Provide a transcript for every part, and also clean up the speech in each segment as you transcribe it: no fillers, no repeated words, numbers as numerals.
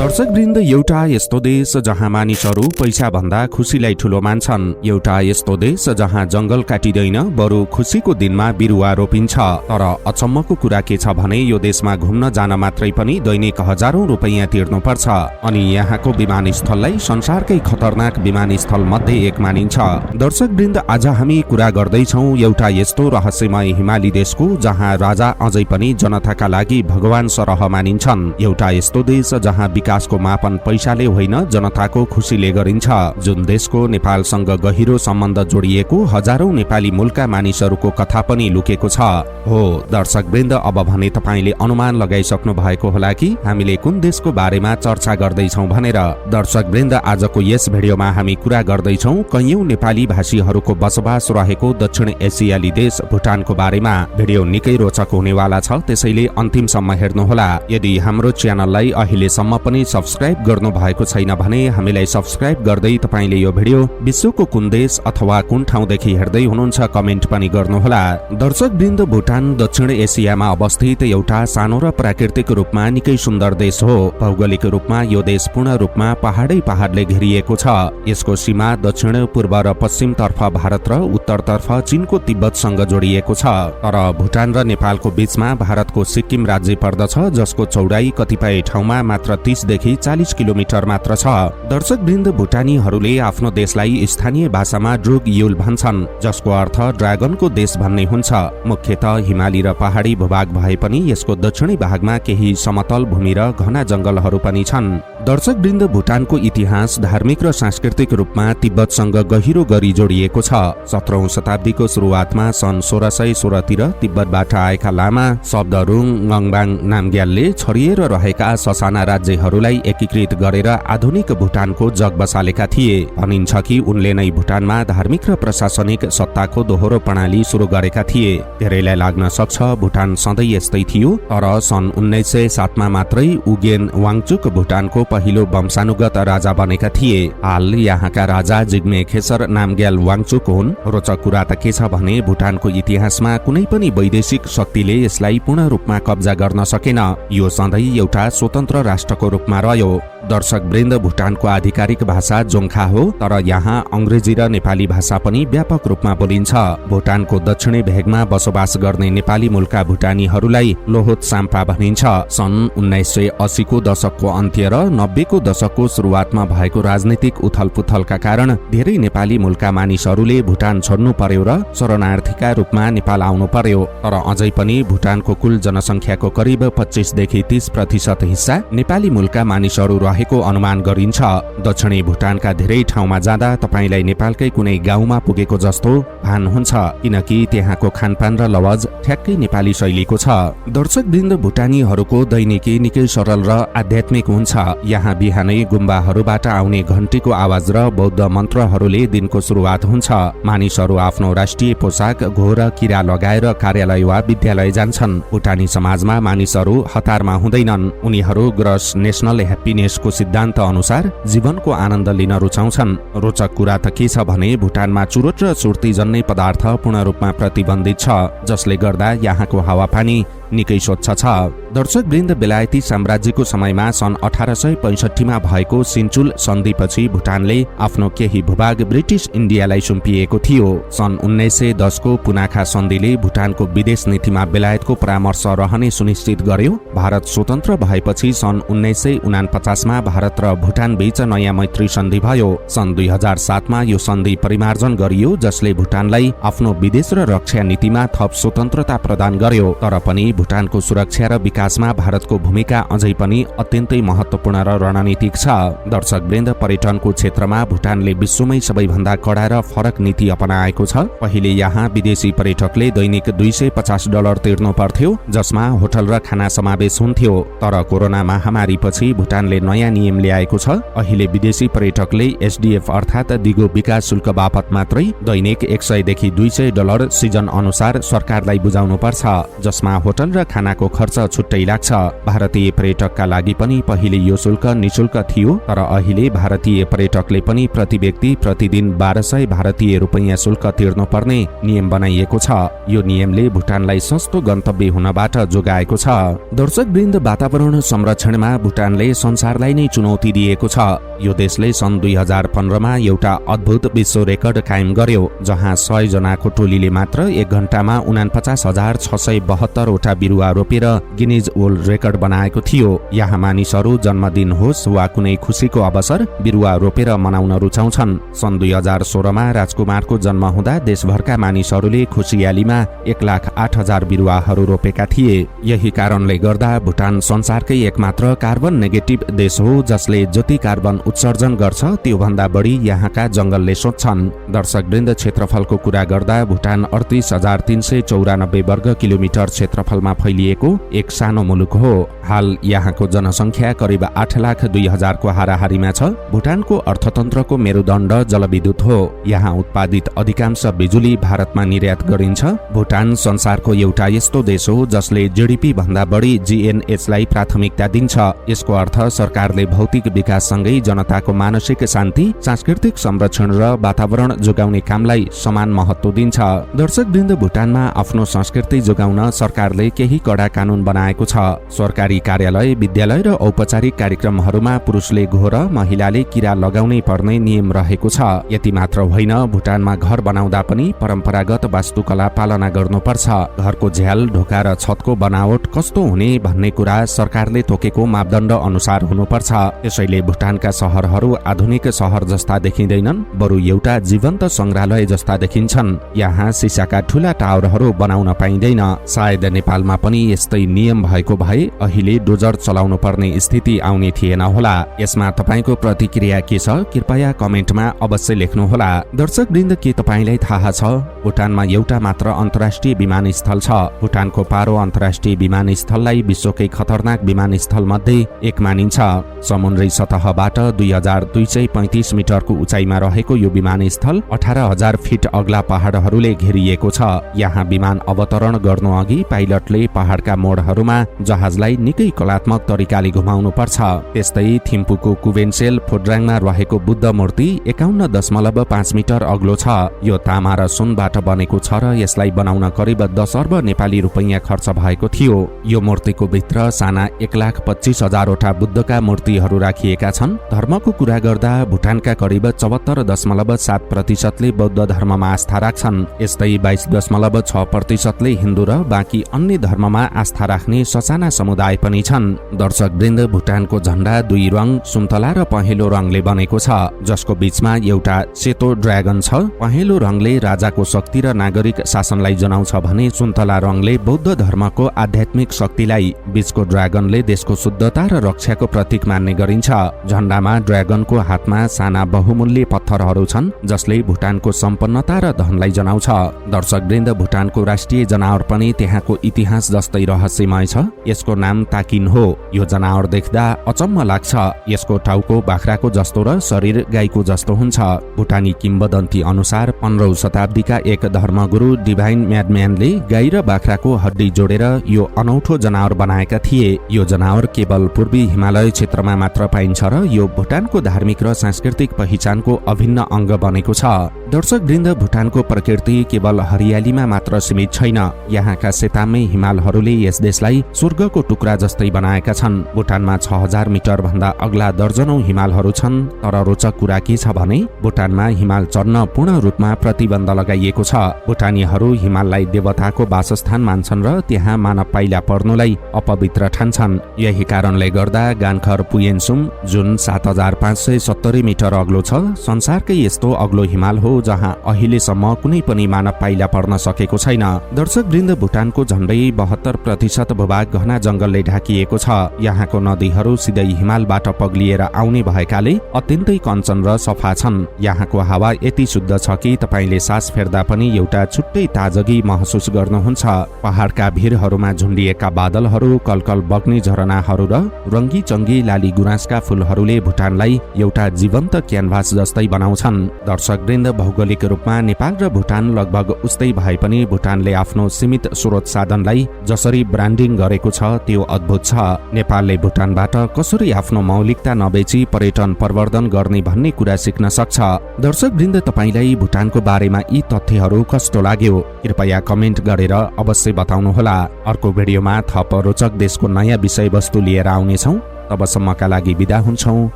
दर्शकवृन्द, एउटा यस्तो देश जहाँ मानिसहरू पैसा भन्दा खुसीलाई ठूलो मान्छन्। एउटा यस्तो देश जहाँ जंगल काटिँदैन, बरु खुसीको दिनमा बिरुवा रोपिन्छ। तर अचम्मको कुरा के छ भने यो देशमा घुम्न जान मात्रै पनि दैनिक हजारौं रुपैयाँ तिर्नुपर्छ। अनि यहाँको विमानस्थललाई संसारकै खतरनाक विमानस्थल मध्ये एक मानिन्छ। दर्शकवृन्द, आज हामी कुरा गर्दैछौं एउटा यस्तो रहस्यमय हिमाली देशको जहाँ राजा अझै पनि जनताका लागि भगवान सरह मानिन्छन्। एउटा यस्तो देश जहाँ विकासको मापन पैसाले होइन, जनताको खुसीले गरिन्छ। जुन देशको नेपालसँग गहिरो सम्बन्ध जोडिएको हजारौं नेपाली मूलका मानिसहरूको कथा पनि लुकेको छ। हो दर्शकवृन्द, अब भने तपाईले अनुमान लगाइसक्नु भएको होला कि हामीले कुन देशको बारेमा चर्चा गर्दैछौं भनेर। दर्शकवृन्द, आजको यस भिडियोमा हामी कुरा गर्दैछौं कैयौं नेपाली भाषीहरूको बसोबास रहेको दक्षिण एसियाली देश भुटानको बारेमा। भिडियो निकै रोचक हुनेवाला छ, त्यसैले अन्तिमसम्म हेर्नुहोला। यदि हाम्रो च्यानललाई अहिलेसम्म पनि सब्स्क्राइब गर्नु भएको छैन भने हामीलाई सब्स्क्राइब गर्दै तपाईले यो भिडियो विश्वको कुन देश अथवा कुन ठाउँदेखि हेर्दै हुनुहुन्छ कमेन्ट पनि गर्नुहोला। दर्शकवृन्द, भुटान दक्षिण एसियामा अवस्थित एउटा सानो र प्राकृतिक रूपमा निकै सुन्दर देश हो। भौगोलिक रूपमा यो देश पूर्ण रूपमा पहाडै पहाडले घेरिएको छ। यसको सीमा दक्षिण, पूर्व र पश्चिम तर्फ भारत र उत्तरतर्फ चीनको तिब्बतसँग जोडिएको छ। तर भुटान र नेपालको बीचमा भारतको सिक्किम राज्य पर्दछ, जसको चौडाई कतिपय ठाउँमा मात्र 30 देखि 40 किलोमिटर मात्र छ। दर्शकवृन्द, भुटानीहरूले आफ्नो देशलाई स्थानीय भाषामा ड्रुग युल भन्छन्, जसको अर्थ ड्रागनको देश भन्ने हुन्छ। मुख्यतः हिमाली र पहाडी भूभाग भए पनि यसको दक्षिणी भागमा केही समतल भूमि र घना जंगलहरू पनि छन्। दर्शकवृन्द, भुटानको इतिहास धार्मिक र सांस्कृतिक रूपमा तिब्बतसँग गहिरो गरी जोडिएको छ। 17औं शताब्दीको सुरुवातमा सन् 1616 तिर तिब्बतबाट आएका लामा शब्दरुङ ngangबाङ नामग्यालले छरिएर रहेका ससाना राज्यहरूलाई एकीकृत गरेर आधुनिक भुटानको जग बसालेका थिए। भनिन्छ कि उनले नै भुटानमा धार्मिक र प्रशासनिक सत्ताको दोहोरो प्रणाली सुरु गरेका थिए। धेरैलाई लाग्न सक्छ भुटान सधैँ यस्तै थियो, तर सन् 1907 मा मात्रै उगेन वाङचुक भुटानको पहिलो वंशानुगत राजा बनेका थिए। हाल यहाँका राजा जिग्मे खेसर नामग्याल वाङचुक हुन्। रोचक कुरा त के छ भने भुटानको इतिहासमा कुनै पनि वैदेशिक शक्तिले यसलाई पूर्ण रूपमा कब्जा गर्न सकेन। यो सधैँ एउटा स्वतन्त्र राष्ट्रको रूपमा रह्यो। दर्शकवृन्द, भुटानको आधिकारिक भाषा जोङ्खा हो, तर यहाँ अंग्रेजी र नेपाली भाषा पनि व्यापक रूपमा बोलिन्छ। भुटानको दक्षिणी भेगमा बसोबास गर्ने नेपाली मूलका भुटानीहरूलाई लोहोत साम्पा भनिन्छ। सन् 1980 को दशकको अन्त्य र 90 को दशकको सुरुवातमा भएको राजनीतिक उथलपुथलका कारण धेरै नेपाली मूलका मानिसहरूले भुटान छोड्नु पर्यो र शरणार्थीका रूपमा नेपाल आउनु पर्यो। तर अझै पनि भुटानको कुल जनसंख्याको करिब 25 देखि 30% हिस्सा नेपाली मूलका मानिसहरू रहेको अनुमान गरिन्छ। दक्षिणी भुटानका धेरै ठाउँमा जाँदा तपाईलाई नेपालकै कुनै गाउँमा पुगेको जस्तो भान हुन्छ, किनकि त्यहाँको खानपान र लवज ठ्याक्कै नेपाली शैलीको छ। दर्शकवृन्द, भुटानीहरूको दैनिकी निकै सरल र आध्यात्मिक हुन्छ। यहाँ बिहानै गुम्बाहरूबाट आउने घण्टीको आवाज र बौद्ध मन्त्रहरूले दिनको सुरुवात हुन्छ। मानिसहरू आफ्नो राष्ट्रिय पोसाक घोर किरा लगाएर कार्यालय वा विद्यालय जान्छन्। भुटानी समाजमा मानिसहरू हतारमा हुँदैनन्। उनीहरू ग्रस नेशनल ह्याप्पिनेसको सिद्धान्त अनुसार जीवनको आनन्द लिन रुचाउँछन्। रोचक कुरा त के छ भने भुटानमा चुरोट र सुर्ती जन्ने पदार्थ पूर्ण रूपमा प्रतिबन्धित छ, जसले गर्दा यहाँको हावापानी निकै स्वच्छ छ। दर्शकवृन्द, बेलायती साम्राज्यको समयमा सन् 1865 मा भएको सिन्चुल सन्धिपछि भुटानले आफ्नो केही भूभाग ब्रिटिश इन्डियालाई सुम्पिएको थियो। सन् 1910 को पुनाखा सन्धिले भुटानको विदेश नीतिमा बेलायतको परामर्श रहने सुनिश्चित गर्यो। भारत स्वतन्त्र भएपछि सन् 1949 मा भारत र भुटान बीच नयाँ मैत्री सन्धि भयो। सन् 2007 मा यो सन्धि परिमार्जन गरियो, जसले भुटानलाई आफ्नो विदेश र रक्षा नीतिमा थप स्वतन्त्रता प्रदान गर्यो। तर पनि भुटानको सुरक्षा र विकासमा भारतको भूमिका अझै पनि अत्यन्तै महत्वपूर्ण र रणनीतिक छ। दर्शकवृन्द, पर्यटनको क्षेत्रमा भुटानले विश्वमै सबैभन्दा कडा र फरक नीति अपनाएको छ। पहिले यहाँ विदेशी पर्यटकले दैनिक $250 तिर्नु पर्थ्यो, जसमा होटल र खाना समावेश हुन्थ्यो। तर कोरोना महामारीपछि भुटानले नयाँ नियम ल्याएको छ। अहिले विदेशी पर्यटकले SDF अर्थात् दिगो विकास शुल्क बापत मात्रै दैनिक $100 देखि $200 सिजन अनुसार सरकारलाई बुझाउनु पर्छ, जसमा होटल होटल र खानाको खर्च छुट्टै लाग्छ। भारतीय पर्यटकका लागि पनि पहिले यो शुल्क निशुल्क थियो, तर अहिले भारतीय पर्यटकले पनि प्रति व्यक्ति प्रतिदिन 1200 भारतीय रुपैयाँ शुल्क तिर्नुपर्ने नियम बनाइएको छ। यो नियमले भुटानलाई सस्तो गन्तव्य हुनबाट जोगाएको छ। दर्शकवृन्द, वातावरण संरक्षणमा भुटानले संसारलाई नै चुनौती दिएको छ। यो देशले सन् 2015मा एउटा अद्भुत विश्व रेकर्ड कायम गर्यो, जहाँ 100 जनाको टोलीले मात्र 1 घण्टामा 49,672 वटा बिरुवा रोपेर गिनिज वर्ल्ड रेकर्ड बनाएको थियो। यहाँ मानिसहरू जन्मदिन होस् वा कुनै खुसीको अवसर बिरुवा रोपेर मनाउन रुचाउँछन्। सन् 2016मा राजकुमारको जन्म हुँदा देशभरका मानिसहरूले खुसियालीमा 1,08,000 बिरुवाहरू रोपेका थिए। यही कारणले गर्दा भुटान संसारकै एकमात्र कार्बन नेगेटिभ देश हो, जसले जति कार्बन उत्सर्जन गर्छ त्योभन्दा बढी यहाँका जंगलले सोच्छन्। दर्शकवृन्द, क्षेत्रफलको कुरा गर्दा भुटान 38,394 वर्ग किलोमिटर क्षेत्रफलमा फैलिएको एक सानो मुलुक हो। हाल यहाँको जनसंख्या करिब 8,02,000 को हाराहारीमा छ। भुटानको अर्थतन्त्रको मेरुदण्ड जलविद्युत हो। यहाँ उत्पादित अधिकांश बिजुली भारतमा निर्यात गरिन्छ। भुटान संसारको एउटा यस्तो देश हो जसले जीडीपी भन्दा बढी जीएनएचलाई प्राथमिकता दिन्छ। यसको अर्थ सरकारले भौतिक विकाससँगै जनताको मानसिक शान्ति, सांस्कृतिक संरक्षण र वातावरण जोगाउने कामलाई समान महत्त्व दिन्छ। दर्शकवृन्द, भुटानमा आफ्नो संस्कृति जोगाउन सरकारले केही कडा कानून बनाएको छ। सरकारी कार्यालय, विद्यालय र औपचारिक कार्यक्रमहरूमा पुरुषले घोर, महिलाले किरा लगाउनै पर्ने नियम रहेको छ। यति मात्र होइन, भुटानमा घर बनाउँदा पनि परम्परागत वास्तुकला पालना गर्नुपर्छ। घरको झ्याल, ढोका र छतको बनावट कस्तो हुने भन्ने कुरा सरकारले तोकेको मापदण्ड अनुसार हुनुपर्छ। त्यसैले भुटानका शहरहरू आधुनिक शहर जस्ता देखिँदैनन्, बरु एउटा जीवन्त संग्रहालय जस्ता देखिन्छन्। यहाँ सिसाका ठूला टावरहरू बनाउन पाइँदैन। सायद नेपालमा पनि यस्तै नियम भएको भए अहिले डोजर चलाउनु पर्ने स्थिति आउने थिएन होला। यसमा तपाईको प्रतिक्रिया के छ? कृपया कमेन्टमा अवश्य लेख्नुहोला। दर्शकवृन्द, के तपाईलाई थाहा छ भुटानमा एउटा मात्र अन्तर्राष्ट्रिय विमानस्थल छ? भुटानको पारो अन्तर्राष्ट्रिय विमानस्थललाई विश्वकै खतरनाक विमानस्थल मध्ये एक मानिन्छ। समुद्री सतहबाट 2235 मिटरको उचाइमा रहेको यो विमानस्थल 18,000 फिट अग्ला पहाडहरूले घेरिएको छ। यहाँ विमान अवतरण गर्नु अघि पाइलटले पहाडका मोडहरूमा जहाजलाई निकै कलात्मक तरिकाले घुमाउनु पर्छ। त्यस्तै थिम्पूको कुवेन्सेल फोड्राङमा रहेको बुद्ध मूर्ति 51.5 मिटर अग्लो छ। यो तामा र सुनबाट बनेको छ र यसलाई बनाउन करिब 10 अर्ब नेपाली रुपैयाँ खर्च भएको थियो। यो मूर्तिको भित्र साना 1,25,000 वटा बुद्धका मूर्तिहरू राखिएका छन्। धर्मको कुरा गर्दा भुटानका करिब 74.7% बौद्ध धर्ममा आस्था राख्छन्। यस्तै 22.6% हिन्दू र बाँकी अन्य धर्ममा आस्था राख्ने ससाना समुदाय पनि छन्। दर्शकवृन्द, भुटानको झण्डा 2 रङ, सुन्तला र पहेँलो रङले बनेको छ, जसको बीचमा एउटा सेतो ड्रागन छ। पहेँलो रङले राजाको शक्ति र नागरिक शासनलाई जनाउँछ भने सुन्तला रङले बौद्ध धर्मको आध्यात्मिक शक्तिलाई, बीचको ड्रागनले देशको शुद्धता र रक्षाको प्रतीक मान्ने गरिन्छ। झण्डामा ड्रागनको हातमा साना बहुमूल्य पत्थरहरू छन्, जसले भुटानको सम्पन्नता र धनलाई जनाउँछ। दर्शकवृन्द, भुटानको राष्ट्रिय जनावर पनि त्यहाँको इतिहास जस्तै रहस्यमय छ। यसको नाम ताकिन हो। यो जनावर देख्दा अचम्म लाग्छ। यसको टाउको बाख्राको जस्तो र शरीर गाईको जस्तो हुन्छ। भुटानी किम्वदन्ती अनुसार 15औं शताब्दीका एक धर्मगुरु डिभाइन म्याडम्यानले गाई र बाख्राको हड्डी जोडेर यो अनौठो जनावर बनाएका थिए। यो जनावर केवल पूर्वी हिमालय क्षेत्रमा मात्र पाइन्छ र यो भुटानको धार्मिक र सांस्कृतिक पहिचानको अभिन्न अंग बनेको छ। दर्शकवृन्द, भुटानको प्रकृति केवल हरियालीमा मात्र सीमित छैन। यहाँका सेताम्य हिमालहरूले यस देशलाई स्वर्गको टुक्रा जस्तै बनाएका छन्। भुटानमा 6000 मिटर भन्दा अग्ला दर्जनौं हिमालहरू छन्। तर रोचक कुरा के छ भने भुटानमा हिमाल चढ्न पूर्ण रूपमा प्रतिबन्ध लगाइएको छ। भुटानीहरू हिमाललाई देवताको वासस्थान मान्छन् र त्यहाँ मानव पाइला पर्नुलाई अपवित्र ठान्छन्। यही कारणले गर्दा गान्खर पुयेन्सुम, जुन 7570 मिटर अग्लो छ, संसारकै यस्तो अग्लो हिमाल हो जहाँ अहिलेसम्म कुनै पनि मानव पाइला पर्न सकेको छैन। दर्शकवृन्द, भुटानको झण्डै 72% भूभाग घना जंगलले ढाकिएको छ। यहाँको नदीहरू सिधै हिमालबाट पग्लिएर आउने भएकाले अत्यन्तै कञ्चन र सफा छन्। यहाँको हावा यति शुद्ध छ कि तपाईले सास फेर्दा पनि एउटा छुट्टै ताजगी महसुस गर्नुहुन्छ। पहाडका भिरहरूमा झुन्डिएका बादलहरू, कलकल बग्ने झरनाहरू र रंगी चंगी लाली गुराँसका फूलहरूले भुटानलाई एउटा जीवन्त क्यानभास जस्तै बनाउँछन्। दर्शकवृन्द, भौगोलिक रूपमा नेपाल र भुटान लगभग उस्तै भए पनि भुटानले आफ्नो सीमित स्रोत साधनलाई भुटानलाई जसरी ब्रान्डिङ गरेको छ त्यो अद्भुत छ। नेपालले भुटानबाट कसरी आफ्नो मौलिकता नबेची पर्यटन प्रवर्धन गर्ने भन्ने कुरा सिक्न सक्छ। दर्शकवृन्द, तपाईलाई भुटानको बारेमा यी तथ्यहरू कस्तो लाग्यो कृपया कमेन्ट गरेर अवश्य बताउनुहोला। अर्को भिडियोमा थप रोचक देशको नयाँ विषयवस्तु लिएर आउनेछौँ। तबसम्मका लागि बिदा हुन्छौँ।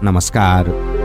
नमस्कार।